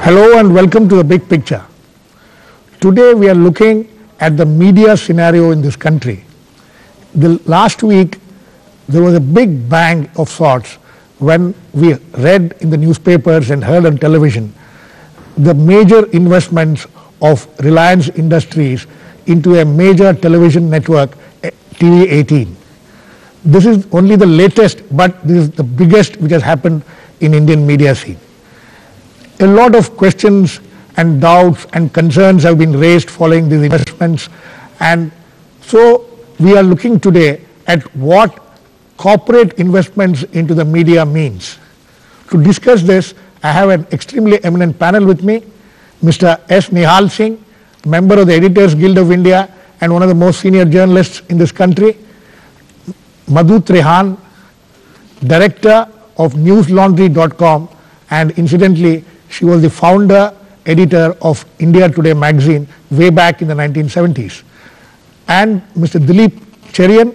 Hello and welcome to The Big Picture. Today we are looking at the media scenario in this country. Last week there was a big bang of sorts when we read in the newspapers and heard on television the major investments of Reliance Industries into a major television network, TV18. This is only the latest, but this is the biggest which has happened in Indian media scene. A lot of questions and doubts and concerns have been raised following these investments, and so we are looking today at what corporate investments into the media means. To discuss this, I have an extremely eminent panel with me, Mr. S. Nihal Singh, member of the Editors Guild of India and one of the most senior journalists in this country, Madhu Trehan, director of newslaundry.com, and incidentally, she was the founder, editor of India Today magazine way back in the 1970s. And Mr. Dilip Cherian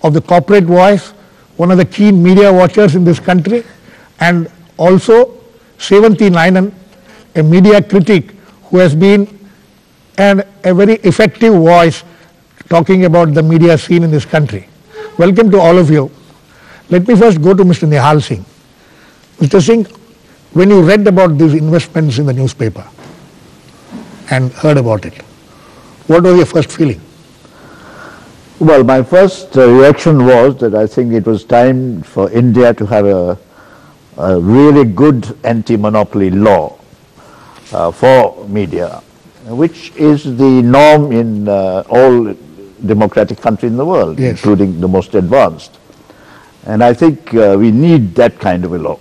of the Corporate Voice, one of the keen media watchers in this country, and also Sevanthi Nainan, a media critic who has been a very effective voice talking about the media scene in this country. Welcome to all of you. Let me first go to Mr. Nihal Singh. Mr. Singh, when you read about these investments in the newspaper and heard about it, what was your first feeling? Well, my first reaction was that I think it was time for India to have a really good anti-monopoly law for media, which is the norm in all democratic countries in the world, yes, including the most advanced. And I think we need that kind of a law.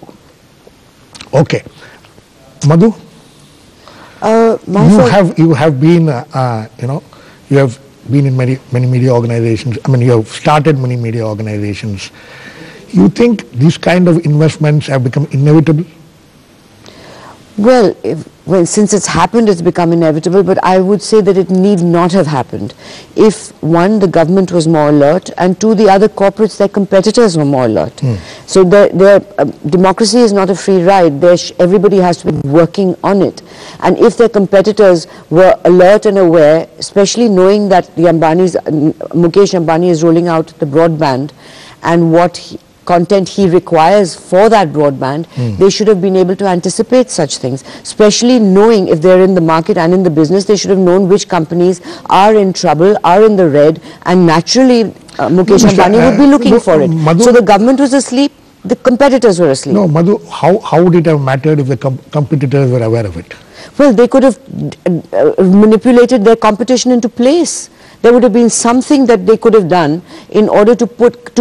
Okay. Madhu? You have been, you have been in many media organizations. I mean, you have started many media organizations. You think these kind of investments have become inevitable? Well, since it's happened, it's become inevitable, but I would say that it need not have happened if, one, the government was more alert, and two, the other corporates, their competitors, were more alert. So democracy is not a free ride. Everybody has to be working on it. And if their competitors were alert and aware, especially knowing that the Mukesh Ambani is rolling out the broadband and what content he requires for that broadband, they should have been able to anticipate such things, especially knowing if they're in the market and in the business, they should have known which companies are in trouble, are in the red, and naturally Mukesh Ambani would be looking for it. Madhu, so the government was asleep, the competitors were asleep. No, Madhu, how would it have mattered if the competitors were aware of it? Well, they could have manipulated their competition into place. There would have been something that they could have done in order to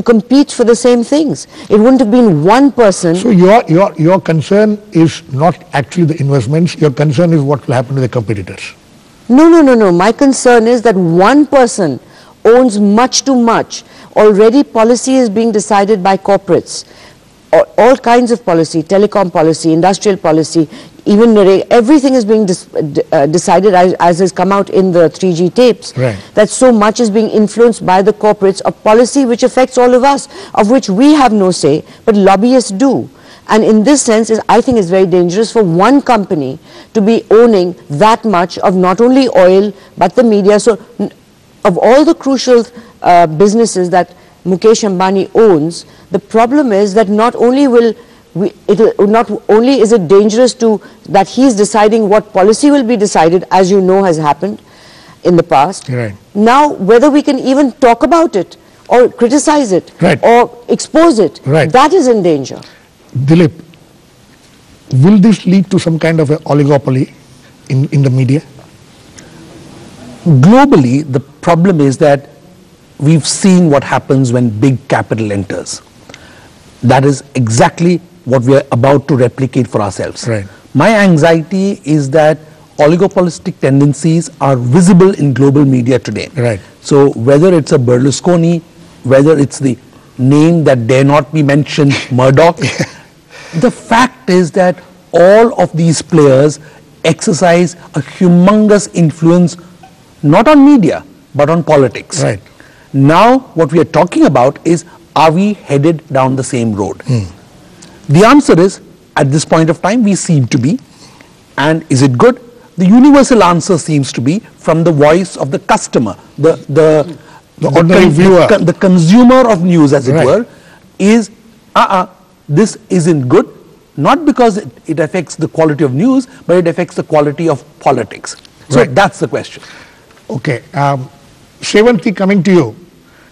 compete for the same things. It wouldn't have been one person. So your concern is not actually the investments, your concern is what will happen to the competitors. No. My concern is that one person owns much too much. Already policy is being decided by corporates. All kinds of policy, telecom policy, industrial policy, even everything is being decided as has come out in the 3G tapes. Right. That so much is being influenced by the corporates of policy which affects all of us, of which we have no say, but lobbyists do. And in this sense, I think it's very dangerous for one company to be owning that much of not only oil, but the media. So of all the crucial businesses that Mukesh Ambani owns, the problem is that not only is it dangerous that he's deciding what policy will be decided, as you know has happened in the past. Right. Now, whether we can even talk about it or criticize it, right, or expose it, right, that is in danger. Dilip, will this lead to some kind of an oligopoly in the media? Globally, the problem is that we've seen what happens when big capital enters. That is exactly what we are about to replicate for ourselves. Right. My anxiety is that oligopolistic tendencies are visible in global media today. Right. So whether it's a Berlusconi, whether it's the name that dare not be mentioned, Murdoch, the fact is that all of these players exercise a humongous influence not on media but on politics. Right. Now what we are talking about is, are we headed down the same road? The answer is, at this point of time, we seem to be. And is it good? The universal answer seems to be from the voice of the customer, the ordinary viewer. The consumer of news, as it Right. were, is this isn't good, not because it affects the quality of news, but it affects the quality of politics. So Right. that's the question. Okay. Sevanthi, coming to you.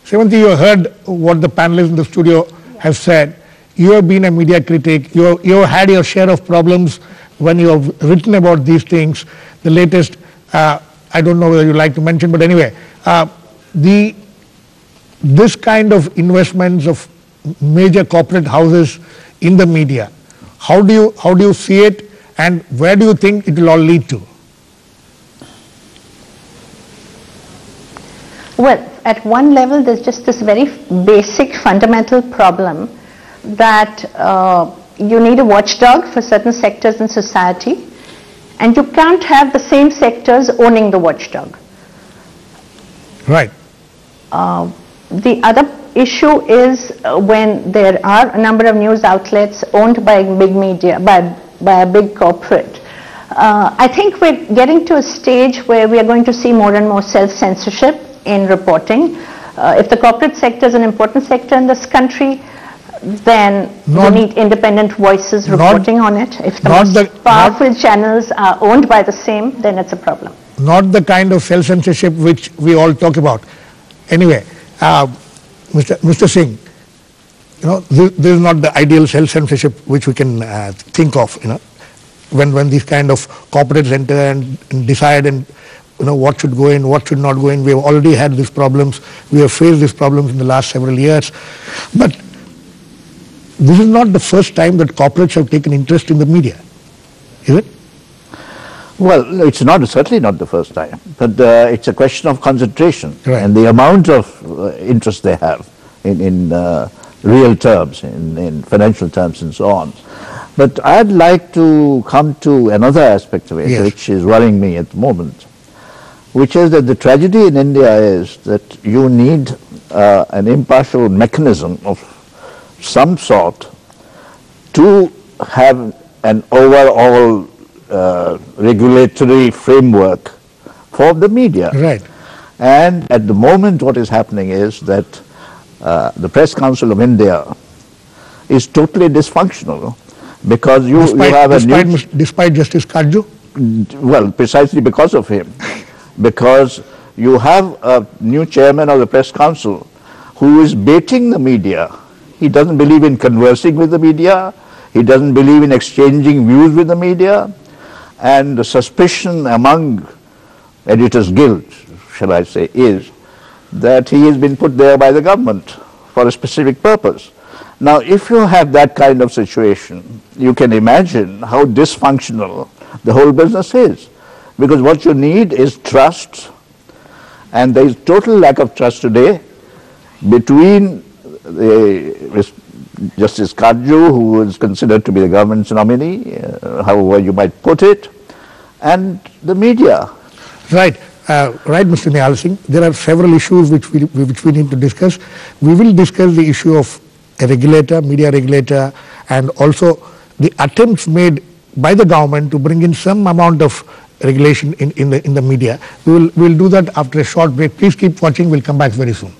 Sevanthi, you heard what the panelists in the studio have said. You have been a media critic. You have had your share of problems when you have written about these things. The latest, I don't know whether you like to mention, but anyway, this kind of investments of major corporate houses in the media, how do you see it, and where do you think it will all lead to? Well, at one level, there's just this very basic fundamental problem that you need a watchdog for certain sectors in society, and you can't have the same sectors owning the watchdog. Right. The other issue is when there are a number of news outlets owned by big media, by a big corporate. I think we're getting to a stage where we are going to see more and more self-censorship in reporting. If the corporate sector is an important sector in this country, then we need independent voices reporting on it. If the most powerful channels are owned by the same, then it's a problem. Not the kind of self-censorship which we all talk about. Anyway, Mr. Singh, this is not the ideal self-censorship which we can think of, when these kind of corporates enter and decide and what should go in, what should not go in. We have already had these problems. We have faced these problems in the last several years. But this is not the first time that corporates have taken interest in the media, is it? Well, it's certainly not the first time, but it's a question of concentration and the amount of interest they have in real terms, in financial terms and so on. But I'd like to come to another aspect of it, which is worrying me at the moment, which is that the tragedy in India is that you need an impartial mechanism of some sort to have an overall regulatory framework for the media. Right. And at the moment what is happening is that the Press Council of India is totally dysfunctional because you have despite Justice Karju? Well, precisely because of him. Because you have a new chairman of the Press Council who is baiting the media. He doesn't believe in conversing with the media. He doesn't believe in exchanging views with the media. And the suspicion among Editors Guild, shall I say, is that he has been put there by the government for a specific purpose. Now, if you have that kind of situation, you can imagine how dysfunctional the whole business is. Because what you need is trust, and there is total lack of trust today between Justice Karju, who is considered to be the government's nominee, however you might put it, and the media. Right. Right, Mr. Nihal Singh. There are several issues which we need to discuss. We will discuss the issue of a regulator, media regulator, and also the attempts made by the government to bring in some amount of regulation in the media. We will do that after a short break. Please keep watching. We'll come back very soon.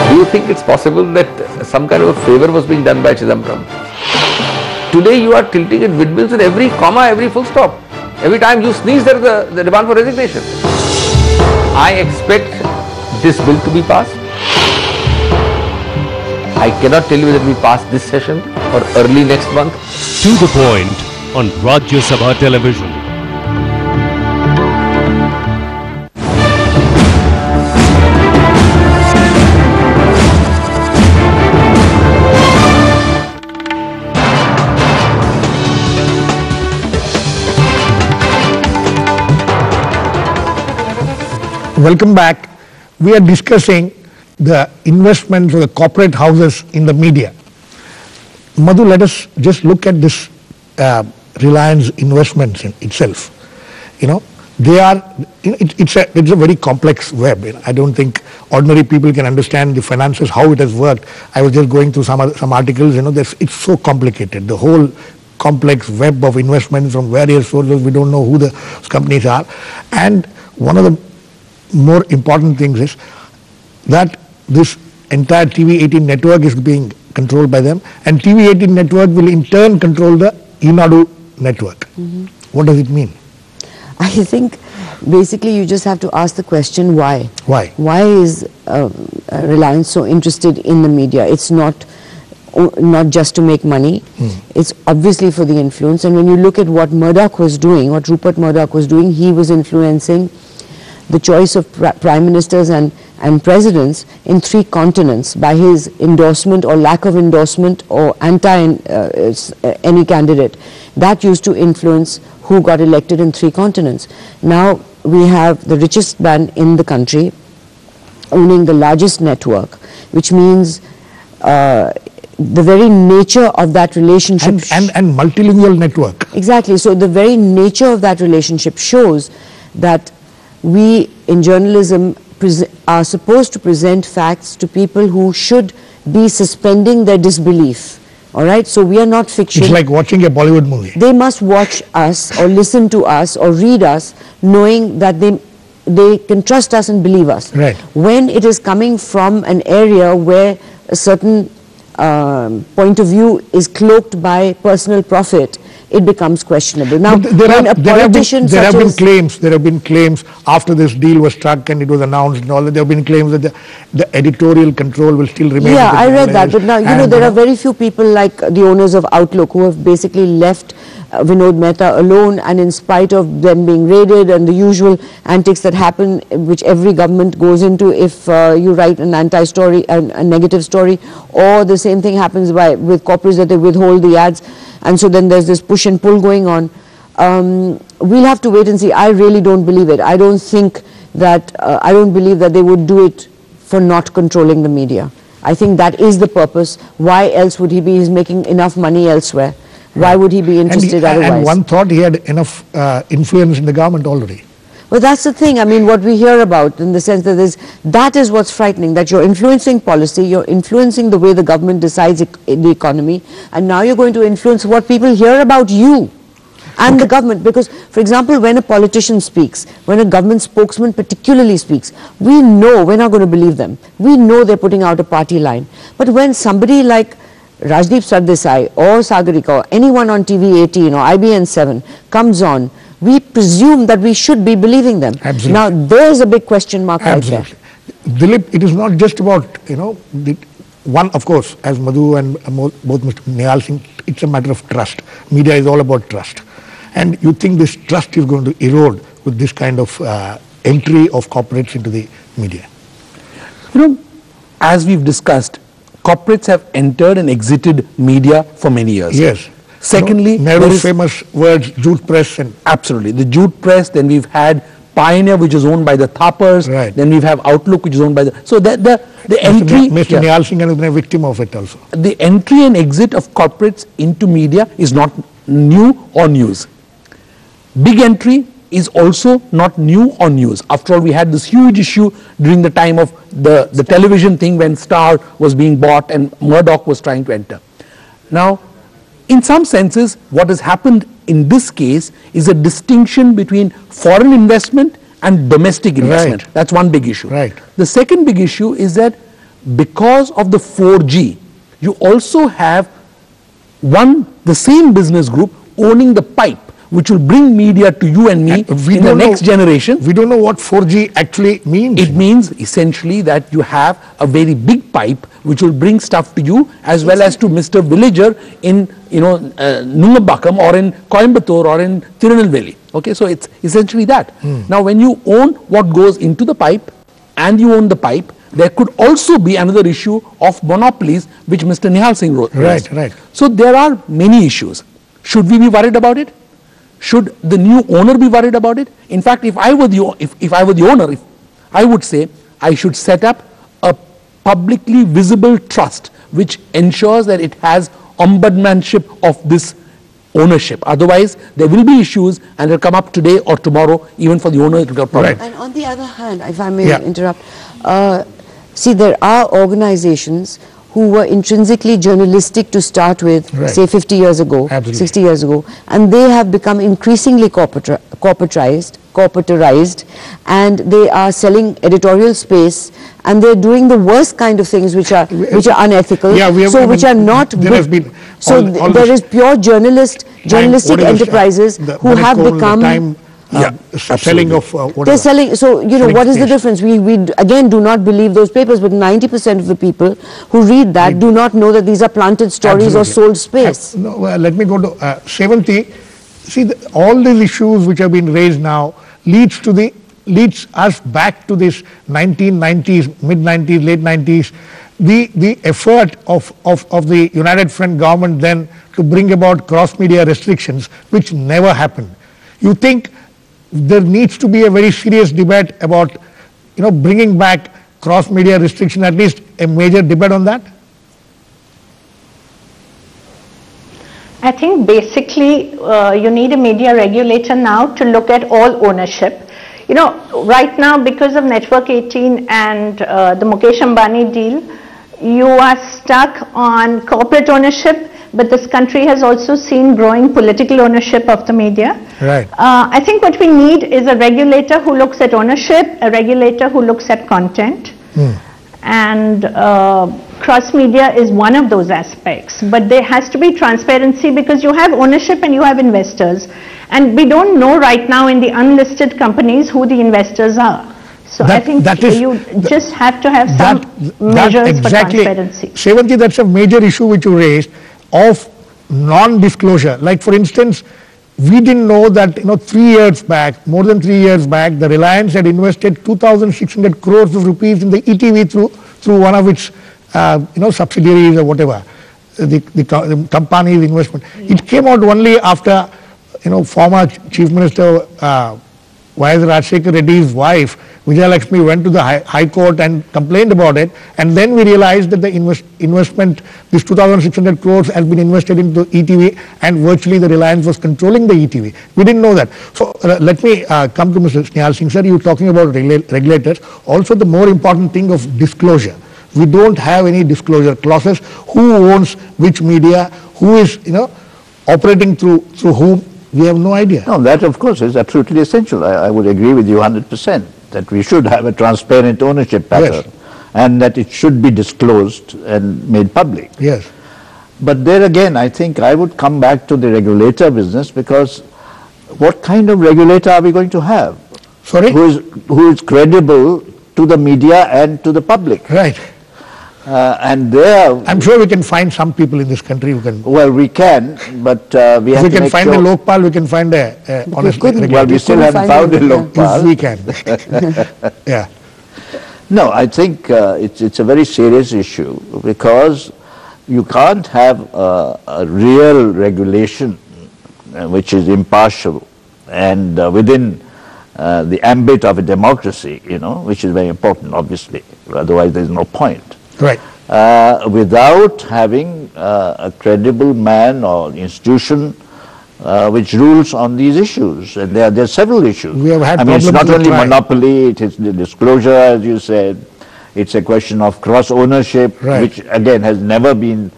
Do you think it's possible that some kind of a favor was being done by Chidambaram? Today you are tilting at windmills in every comma, every full stop. Every time you sneeze, there is the demand for resignation. I expect this bill to be passed. I cannot tell you whether it will be passed this session or early next month. To the point on Rajya Sabha television. Welcome back. We are discussing the investments of the corporate houses in the media. Madhu, let us just look at this Reliance Investments in itself. You know, they are, it's a very complex web. You know, I don't think ordinary people can understand the finances, how it has worked. I was just going through some articles, you know, it's so complicated. The whole complex web of investments from various sources, we don't know who the companies are. And one of the more important things is that this entire TV18 network is being controlled by them, and TV18 network will in turn control the Enadu network. What does it mean? I think basically you just have to ask the question why. Why? Why is Reliance so interested in the media? It's not just to make money. It's obviously for the influence. And when you look at what Murdoch was doing, what Rupert Murdoch was doing, he was influencing the choice of prime ministers and presidents in 3 continents by his endorsement or lack of endorsement or anti any candidate. That used to influence who got elected in 3 continents. Now we have the richest man in the country owning the largest network, which means the very nature of that relationship and multilingual network. Exactly. So the very nature of that relationship shows that we in journalism are supposed to present facts to people who should be suspending their disbelief. All right, so we are not fiction. It's like watching a Bollywood movie. They must watch us or listen to us or read us knowing that they can trust us and believe us. Right. When it is coming from an area where a certain point of view is cloaked by personal profit, it becomes questionable. Now, there have been claims after this deal was struck and it was announced and all that, there have been claims that the editorial control will still remain. Yeah, I read that, but now, you know, there are very few people like the owners of Outlook who have basically left Vinod Mehta alone, and in spite of them being raided and the usual antics that happen, which every government goes into if you write an anti-story, a negative story, or the same thing happens with corporates that they withhold the ads, and so then there's this push and pull going on. We'll have to wait and see. I really don't believe it. I don't think that, I don't believe that they would do it for not controlling the media. I think that is the purpose. Why else would he be? He's making enough money elsewhere. Why would he be interested otherwise? And one thought he had enough influence in the government already. Well, that's the thing. I mean, what we hear about in the sense that that is what's frightening, that you're influencing policy, you're influencing the way the government decides the economy, and now you're going to influence what people hear about you and the government. Because, for example, when a politician speaks, when a government spokesman particularly speaks, we know we're not going to believe them. We know they're putting out a party line. But when somebody like Rajdeep Sardesai or Sagarika or anyone on TV18 or IBN7 comes on, we presume that we should be believing them. Absolutely. Now there's a big question mark right there. Dilip, it is not just about, you know, one, of course, as Madhu and both Mr. Nihal Singh, it's a matter of trust. Media is all about trust. And you think this trust is going to erode with this kind of entry of corporates into the media? You know, as we've discussed, corporates have entered and exited media for many years. Yes. Secondly, Nehru's famous words, jute press. And absolutely. The jute press, then we've had Pioneer, which is owned by the Thappers. Right. Then we have Outlook, which is owned by the... So the entry... Mr. Nihal Singh has been a victim of it also. The entry and exit of corporates into media is not new or news. Big entry is also not new or news. After all, we had this huge issue during the time of the television thing when Star was being bought and Murdoch was trying to enter. Now, in some senses, what has happened in this case is a distinction between foreign investment and domestic investment. Right. That's one big issue. Right. The second big issue is that because of the 4G, you also have the same business group owning the pipe, which will bring media to you and me in the next generation. We don't know what 4G actually means. It means essentially that you have a very big pipe which will bring stuff to you as well as to Mr. Villager in Nungambakam or in Coimbatore or in Tirunelveli. Okay, so it's essentially that. Now when you own what goes into the pipe and you own the pipe, there could also be another issue of monopolies which Mr. Nihal Singh wrote. Right. So there are many issues. Should we be worried about it? Should the new owner be worried about it? In fact, if I were the owner, I would say I should set up a publicly visible trust which ensures that it has ombudsmanship of this ownership. Otherwise, there will be issues and they'll come up today or tomorrow, even for the owner it will get problem. Right. And on the other hand, if I may interrupt, see, there are organizations who were intrinsically journalistic to start with, say 50 years ago, 60 years ago, and they have become increasingly corporatized, and they are selling editorial space, and they're doing the worst kind of things which are unethical, which are not good. So there is pure journalistic enterprises who have become selling of whatever. They're selling, so you know, what is the difference? We again do not believe those papers, but 90% of the people who read that do not know that these are planted stories or sold space. No, let me go to Sevanthi. See, all these issues which have been raised now leads us back to this 1990s, mid-90s, late 90s, the effort of the United Front government then to bring about cross-media restrictions, which never happened. You think there needs to be a very serious debate about, you know, bringing back cross-media restriction, at least a major debate on that? I think basically you need a media regulator now to look at all ownership. You know, right now because of Network 18 and the Mukesh Ambani deal, you are stuck on corporate ownership, but this country has also seen growing political ownership of the media. Right. I think what we need is a regulator who looks at ownership, a regulator who looks at content, and cross-media is one of those aspects. But there has to be transparency because you have ownership and you have investors. And we don't know right now in the unlisted companies who the investors are. So I think you just have to have some measures for transparency. Sevanthi, that's a major issue which you raised of non-disclosure. Like for instance, we didn't know that, you know, 3 years back, more than 3 years back, the Reliance had invested 2,600 crores of rupees in the ETV through one of its subsidiaries or whatever, the company's investment. It came out only after, you know, former Chief Minister Y.S. Rajshekhar Reddy's wife, Vijayalakshmi, went to the High Court and complained about it, and then we realized that the investment, this 2,600 crores has been invested into ETV, and virtually the Reliance was controlling the ETV. We didn't know that. So let me come to Mr. Snehal Singh, sir. You were talking about regulators. Also the more important thing of disclosure. We don't have any disclosure clauses. Who owns which media? Who is, you know, operating through whom? We have no idea. No, that of course is absolutely essential. I would agree with you 100% that we should have a transparent ownership pattern and that it should be disclosed and made public. Yes. But there again, I think I would come back to the regulator business, because what kind of regulator are we going to have? Sorry? Who is credible to the media and to the public? Right. And there, I'm sure we can find some people in this country who can. Well, we can, but we have to make sure. We can find a Lokpal, we can find a honest regulator. Well, we still haven't found a Lokpal. Yes, we can. Yeah. No, I think it's a very serious issue, because you can't have a real regulation which is impartial and within the ambit of a democracy, you know, which is very important, obviously. Otherwise, there's no point. Right. Without having a credible man or institution which rules on these issues. And there are several issues. We have had it's not only trial. monopoly, it is the disclosure, as you said. It's a question of cross-ownership, which again has never been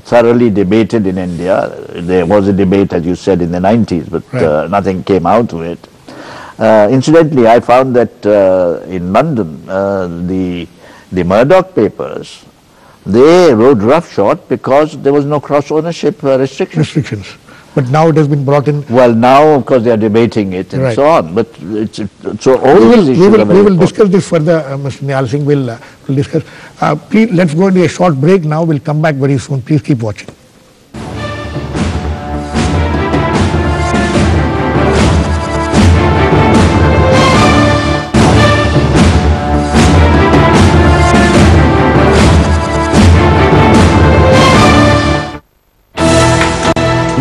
thoroughly debated in India. There was a debate, as you said, in the 90s, but nothing came out of it. Incidentally, I found that in London, the Murdoch papers, they rode roughshod because there was no cross-ownership restrictions. But now it has been brought in. Well, now, of course, they are debating it and so on. But so all these issues are very we will discuss this further, Mr. Snehal Singh will discuss. Please, let's go into a short break now. We'll come back very soon. Please keep watching.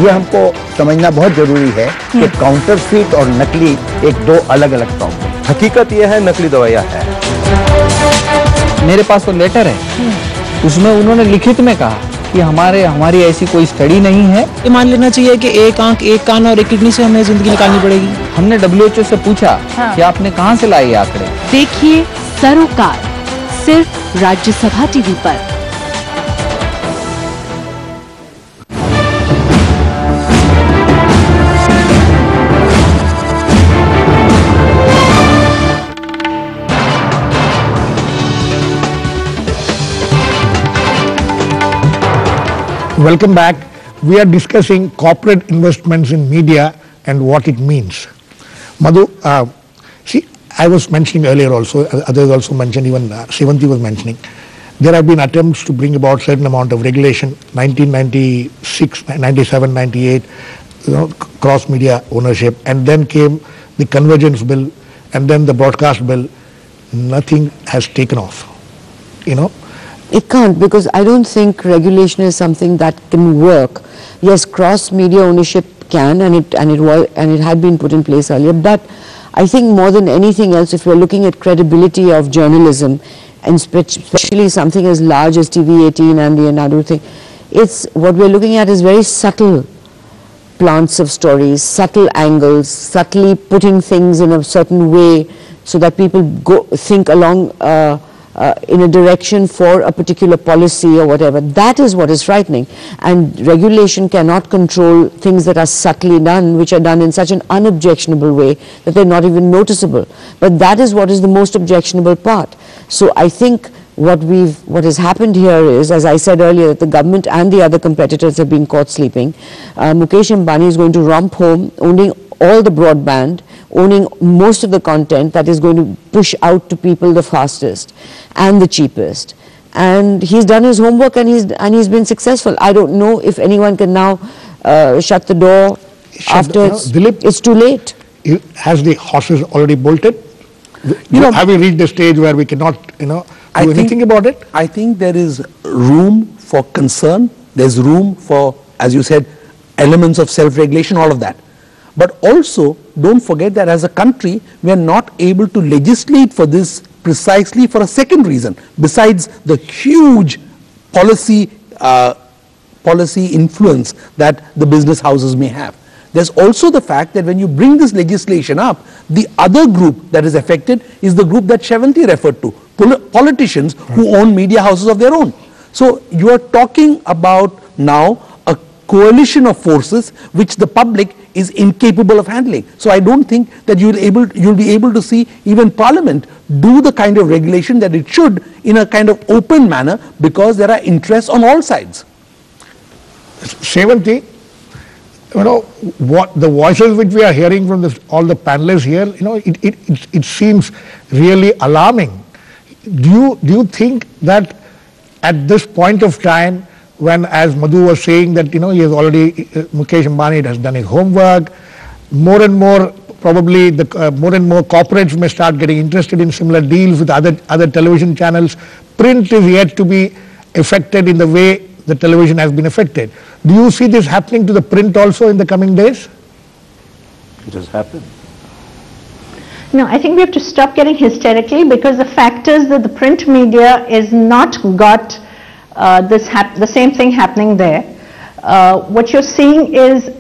ये हमको समझना बहुत जरूरी है कि counterfeit और नकली एक दो अलग अलग टर्म है। हकीकत यह है नकली दवाइयाँ है। मेरे पास तो लेटर है, उसमें उन्होंने लिखित में कहा कि हमारी ऐसी कोई स्टडी नहीं है। ये मान लेना चाहिए कि एक आंख, एक कान और एक किडनी से हमें जिंदगी निकालनी पड़ेगी। हमने WHO से पूछा कि आपने कहां से लाए ये आंकड़े। देखिए सरोकार सिर्फ राज्यसभा टीवी पर। Welcome back. We are discussing corporate investments in media and what it means. Madhu, see, I was mentioning earlier also, others also mentioned, even Sevanti was mentioning, there have been attempts to bring about certain amount of regulation, 1996, 97, 98, cross media ownership, and then came the convergence bill, and then the broadcast bill. Nothing has taken off, It can't, because I don't think regulation is something that can work. Yes, cross media ownership can, and it had been put in place earlier. But I think more than anything else, if we're looking at credibility of journalism, and especially something as large as TV18 and the Nadu thing, it's what we're looking at is very subtle plants of stories, subtle angles, subtly putting things in a certain way so that people think along. In a direction for a particular policy or whatever. That is what is frightening, and regulation cannot control things that are subtly done, which are done in such an unobjectionable way that they're not even noticeable. But that is what is the most objectionable part. So I think what has happened here is, as I said earlier, that the government and the other competitors have been caught sleeping. Mukesh Ambani is going to romp home, owning all the broadband, owning most of the content that is going to push out to people the fastest and the cheapest. And he's done his homework, and he's been successful. I don't know if anyone can now shut the door after it's too late. Has the horses already bolted? Have we reached the stage where we cannot, do anything about it? I think there is room for concern. There's room for, as you said, elements of self-regulation, all of that. But also, don't forget that as a country, we are not able to legislate for this precisely for a second reason, besides the huge policy influence that the business houses may have. There's also the fact that when you bring this legislation up, the other group that is affected is the group that Sevanti referred to, politicians who own media houses of their own. So you are talking about now a coalition of forces which the public is incapable of handling. So I don't think that you'll be able to see even Parliament do the kind of regulation that it should in a kind of open manner, because there are interests on all sides. Sevanti, what the voices which we are hearing from all the panelists here, it seems really alarming. Do you think that at this point of time, when, as Madhu was saying, that he has already, Mukesh Ambani has done his homework, more and more probably more and more corporates may start getting interested in similar deals with other television channels. Print is yet to be affected in the way the television has been affected. Do you see this happening to the print also in the coming days? It has happened. No, I think we have to stop getting hysterical, because the fact is that the print media is not got the same thing happening there. What you're seeing is,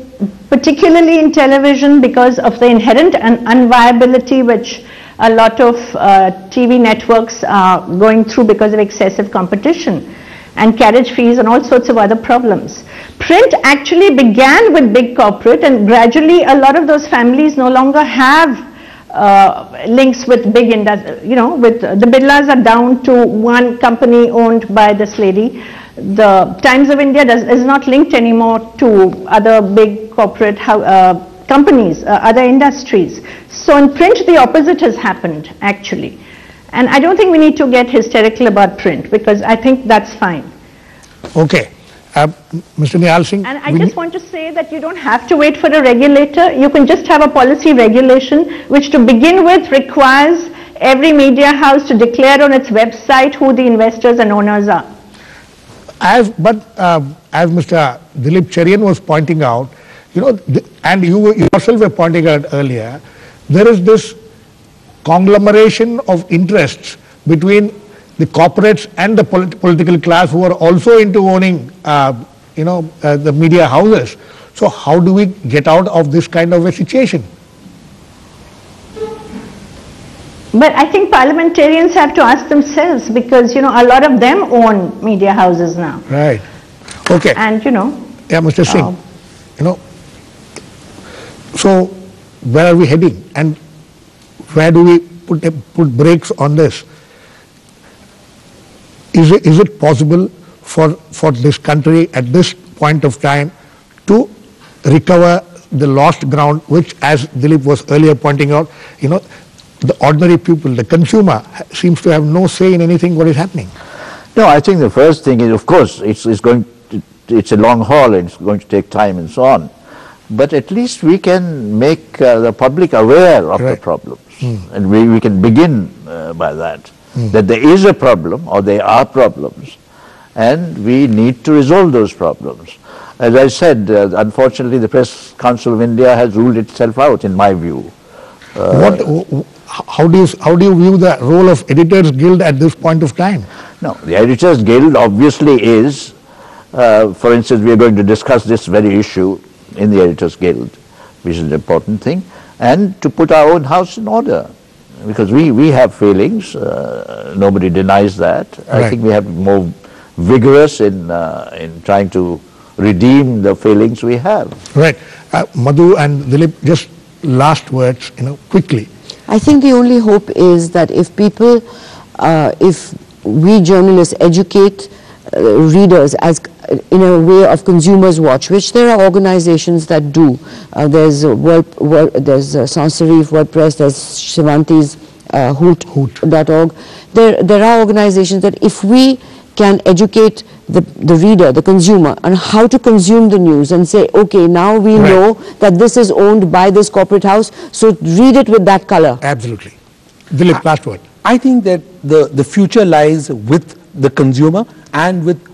particularly in television, because of the inherent unviability which a lot of TV networks are going through because of excessive competition and carriage fees and all sorts of other problems. Print actually began with big corporate, and gradually a lot of those families no longer have links with big industry. With the Birlas are down to one company owned by this lady. The Times of India is not linked anymore to other big corporate companies, other industries. So in print, the opposite has happened, actually. And I don't think we need to get hysterical about print, because I think that's fine. Okay. Mr. Nihal Singh. And I just want to say that you don't have to wait for a regulator. You can just have a policy regulation, which to begin with requires every media house to declare on its website who the investors and owners are. As Mr. Dilip Cherian was pointing out, and you yourself were pointing out earlier, there is this conglomeration of interests between the corporates and the political class who are also into owning, the media houses. So how do we get out of this kind of a situation? But I think parliamentarians have to ask themselves, because, a lot of them own media houses now. Right. Okay. And, Yeah, Mr. Singh, so where are we heading? And where do we put brakes on this? Is it possible for this country at this point of time to recover the lost ground, which, as Dilip was earlier pointing out, the ordinary people, the consumer, seems to have no say in anything what is happening? No, I think the first thing is, of course, it's a long haul and it's going to take time and so on. But at least we can make the public aware of the problems. And we can begin by that, that there is a problem or there are problems and we need to resolve those problems. As I said, unfortunately the Press Council of India has ruled itself out, in my view. How do you view the role of Editors Guild at this point of time? No, the Editors Guild obviously is, for instance, we are going to discuss this very issue in the Editors Guild, which is an important thing, and to put our own house in order, because we have failings, nobody denies that. I think we have to be more vigorous in trying to redeem the failings we have. Right. Madhu and Dilip, just last words, quickly. I think the only hope is that if people, if we journalists educate readers as in a way of Consumers Watch, which there are organizations that do. There's Sans Serif, WordPress, there's Shivanti's Hoot.org. There are organizations that if we can educate the reader, the consumer, on how to consume the news and say, okay, now we know that this is owned by this corporate house, so read it with that color. Absolutely. Dilip, last word. I think that the future lies with the consumer and with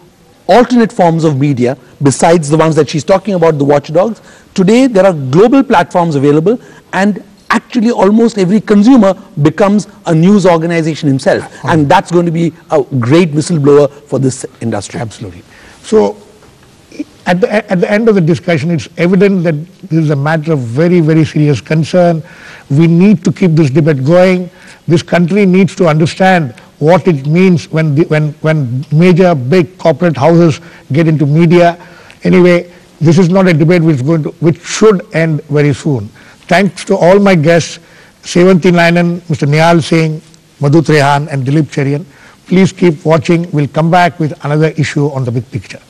alternate forms of media besides the ones that she's talking about, the watchdogs. Today there are global platforms available, and actually almost every consumer becomes a news organization himself, and that's going to be a great whistleblower for this industry. Absolutely. So at the end of the discussion, it's evident that this is a matter of very, very serious concern. We need to keep this debate going. This country needs to understand what it means when major big corporate houses get into media. Anyway, this is not a debate which should end very soon. Thanks to all my guests, Sevanti Nainan, Mr. Nihal Singh, Madhu Trehan and Dilip Cherian. Please keep watching. We'll come back with another issue on The Big Picture.